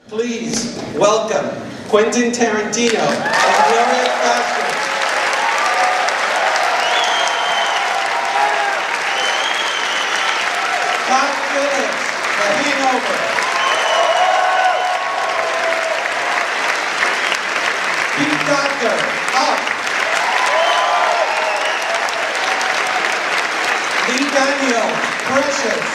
Please welcome Quentin Tarantino and Gloria Kathryn. Todd Phillips, The Hangover. Pete Docter, Up. Lee Daniel, Precious.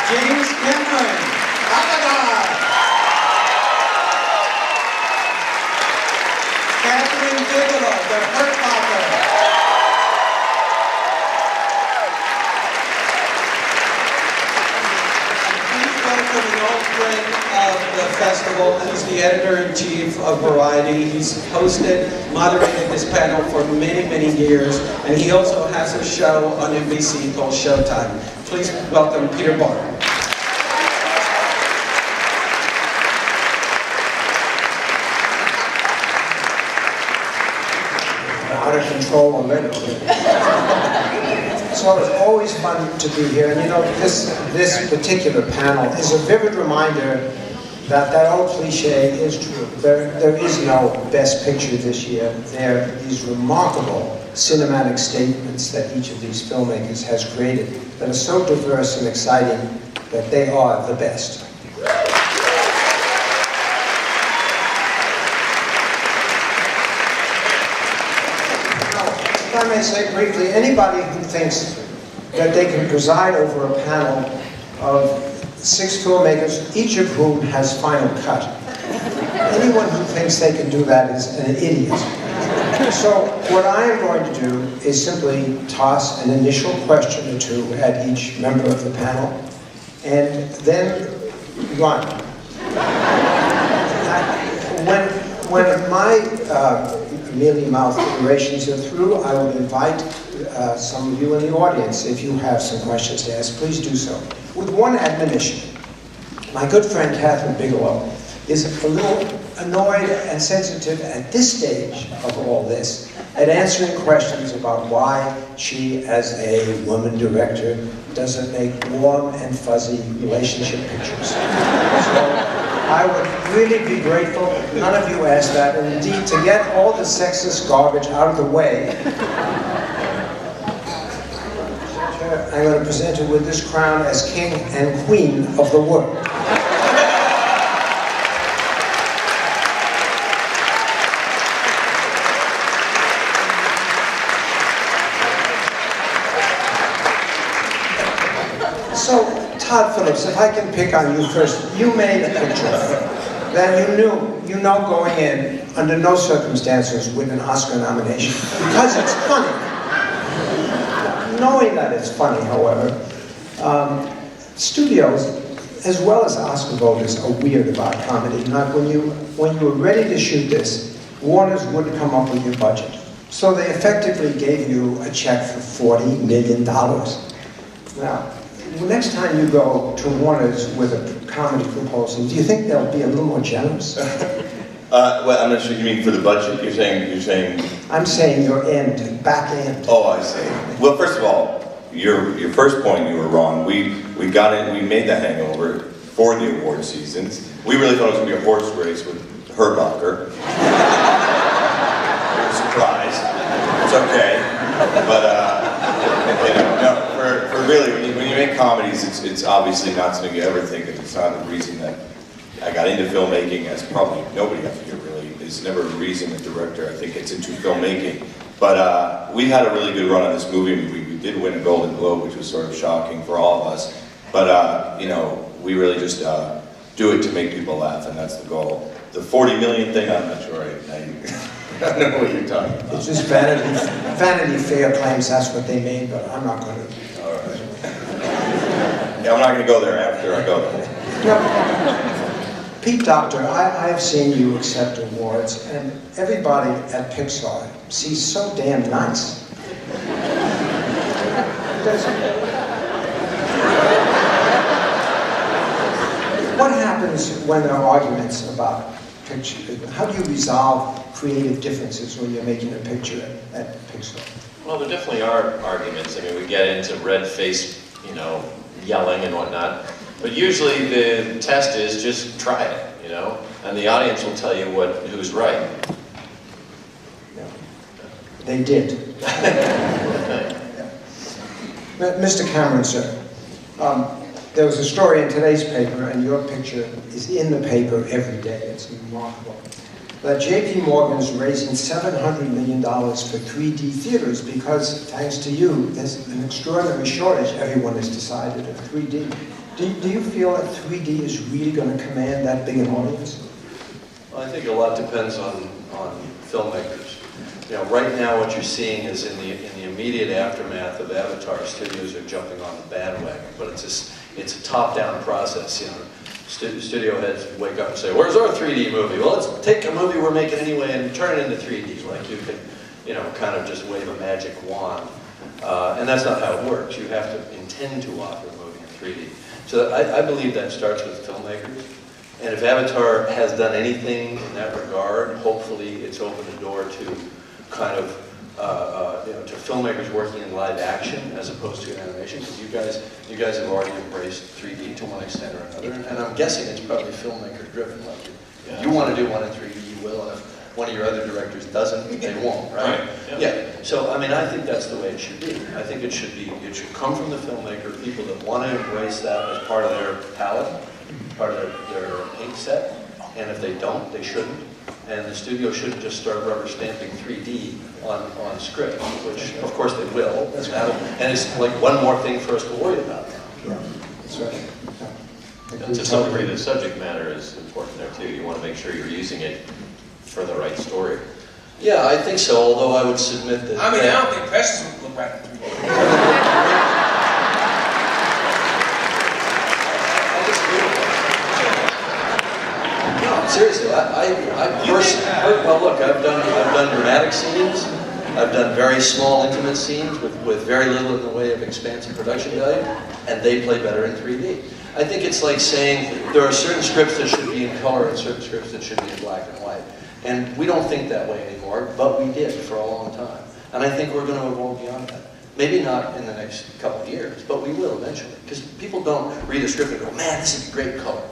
James Cameron, Avatar. Kathryn Bigelow, The Hurt Locker. Please welcome an old friend of the festival. He's the editor-in-chief of Variety. He's hosted, moderated this panel for many, many years, and he also has a show on NBC called Showtime. Please welcome Peter Barr. Out of control already. So it's always fun to be here, and you know, this particular panel is a vivid reminder that that old cliche is true. There is no best picture this year. There are these remarkable cinematic statements that each of these filmmakers has created that are so diverse and exciting that they are the best. If I may say briefly, anybody who thinks that they can preside over a panel of 6 filmmakers, each of whom has final cut, anyone who thinks they can do that is an idiot. So what I am going to do is simply toss an initial question or two at each member of the panel, and then run. When my mealy-mouthed iterations are through, I will invite some of you in the audience, if you have some questions to ask, please do so. With one admonition. My good friend Kathryn Bigelow is a little annoyed and sensitive at this stage of all this at answering questions about why she, as a woman director, doesn't make warm and fuzzy relationship pictures. So, I would really be grateful, none of you asked that, and indeed to get all the sexist garbage out of the way, I'm going to present you with this crown as king and queen of the world. So, Todd Phillips, if I can pick on you first, you made a picture that you know going in, under no circumstances with an Oscar nomination, because it's funny. Knowing that it's funny, however, studios, as well as Oscar voters, are weird about comedy. Like when you were ready to shoot this, Warner's wouldn't come up with your budget. So they effectively gave you a check for $40 million. Now, next time you go to Warner's with a comedy proposal, do you think they'll be a little more generous? Well, I'm not sure you mean for the budget. You're saying. I'm saying your end, back end. Oh, I see. Well, first of all, your first point, you were wrong. We got it. We made The Hangover for the award seasons. We really thought it was going to be a horse race with Hurt Locker. Surprise. It's okay, but you know, no. For really, when you make comedies, it's obviously not something you ever think of. It's not the reason that I got into filmmaking, as probably nobody up here really. It's never a reason a director, I think, gets into filmmaking. But we had a really good run on this movie. We did win a Golden Globe, which was sort of shocking for all of us. But you know, we really just do it to make people laugh, and that's the goal. The 40 million thing, I'm not sure I don't know what you're talking about. It's just Vanity Fair claims that's what they made, but I'm not going to. All right. Yeah, I'm not going to go there after I go there. No. Pete Docter, I have seen you accept awards, and everybody at Pixar sees so damn nice. What happens when there are arguments about pictures? How do you resolve creative differences when you're making a picture at Pixar? Well, there definitely are arguments. I mean, we get into red-faced, yelling and whatnot. But usually the test is just try it, you know, and the audience will tell you who's right. They did. Mr. Cameron, sir, there was a story in today's paper, and your picture is in the paper every day. It's remarkable. That J.P. Morgan's raising $700 million for 3D theaters because, thanks to you, there's an extraordinary shortage. Everyone has decided of 3D. Do you feel that 3D is really going to command that big an audience? Well, I think a lot depends on filmmakers. You know, right now what you're seeing is in the immediate aftermath of Avatar, studios are jumping on the bandwagon, but it's a top-down process. You know, studio heads wake up and say, "Where's our 3D movie?" Well, let's take a movie we're making anyway and turn it into 3D. Like you could, you know, kind of just wave a magic wand, and that's not how it works. You have to intend to offer a movie in 3D. So I believe that starts with filmmakers. And if Avatar has done anything in that regard, hopefully it's opened the door to kind of, you know, to filmmakers working in live action as opposed to animation, because you guys have already embraced 3D to one extent or another, and I'm guessing it's probably filmmaker driven. Like if you want to do one in 3D, you will, and if one of your other directors doesn't, they won't, right? Yeah. So I mean, I think that's the way it should be. I think it should come from the filmmaker, people that want to embrace that as part of their palette, part of their ink set, and if they don't, they shouldn't. And the studio shouldn't just start rubber stamping 3D on script, which of course they will. And it's like one more thing for us to worry about now. Yeah, that's right. And to some degree, the subject matter is important there too. You want to make sure you're using it for the right story. Yeah, I think so, although I would submit that... I mean, I don't think Precious would look right in 3D. Seriously, I personally, well look, I've done dramatic scenes, I've done very small intimate scenes with very little in the way of expansive production value, and they play better in 3D. I think it's like saying there are certain scripts that should be in color and certain scripts that should be in black and white. And we don't think that way anymore, but we did for a long time. And I think we're going to evolve beyond that. Maybe not in the next couple of years, but we will eventually. Because people don't read a script and go, "Man, this is a great color."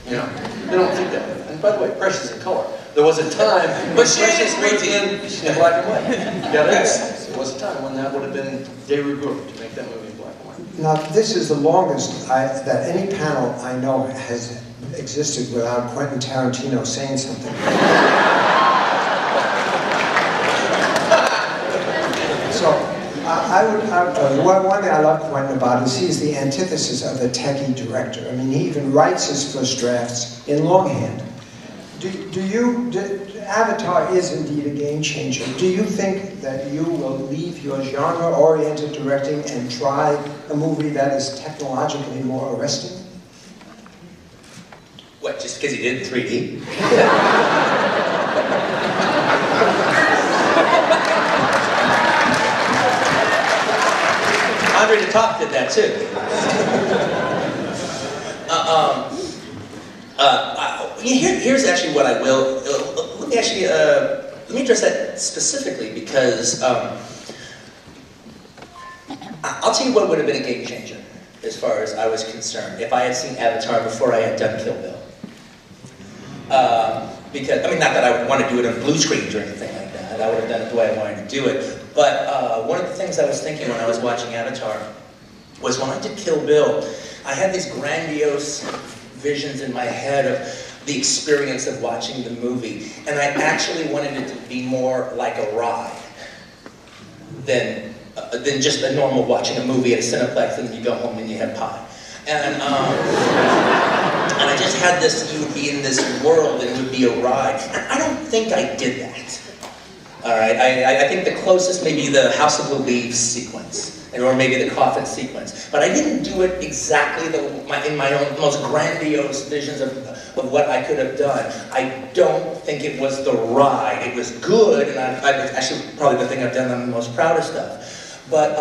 You know, they don't think that way. And by the way, Precious in color. There was a time when Precious was in black and white. You got it? There was a time when that would have been de rigueur to make that movie in black and white. Now, this is the longest that any panel I know has existed without Quentin Tarantino saying something. So, one thing I love Quentin about is he's the antithesis of the techie director. I mean, he even writes his first drafts in longhand. Avatar is indeed a game changer. Do you think that you will leave your genre-oriented directing and try a movie that is technologically more arresting? What, just because he did it in 3D? Andre the Top did that too. Here's actually what I will. Let me address that specifically because I'll tell you what would have been a game changer as far as I was concerned if I had seen Avatar before I had done Kill Bill. Because I mean, not that I would want to do it on blue screens or anything like that. I would have done it the way I wanted to do it. But one of the things I was thinking when I was watching Avatar was when I did Kill Bill, I had these grandiose visions in my head of the experience of watching the movie, and I actually wanted it to be more like a ride than just a normal watching a movie at a Cineplex and then you go home and you have pie. And I just had this, you would be in this world and it would be a ride. And I don't think I did that. All right, I think the closest may be the House of the Leaves sequence, or maybe the coffin sequence. But I didn't do it exactly in my own most grandiose visions of what I could have done. I don't think it was the ride. It was good, and it's actually probably the thing I've done I'm the most proudest of. But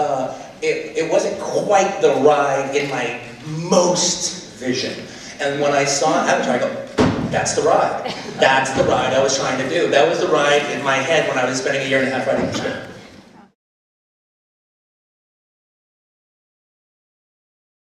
it wasn't quite the ride in my most vision. And when I saw Avatar, I go, that's the ride. That's the ride I was trying to do. That was the ride in my head when I was spending a year and a half writing the script.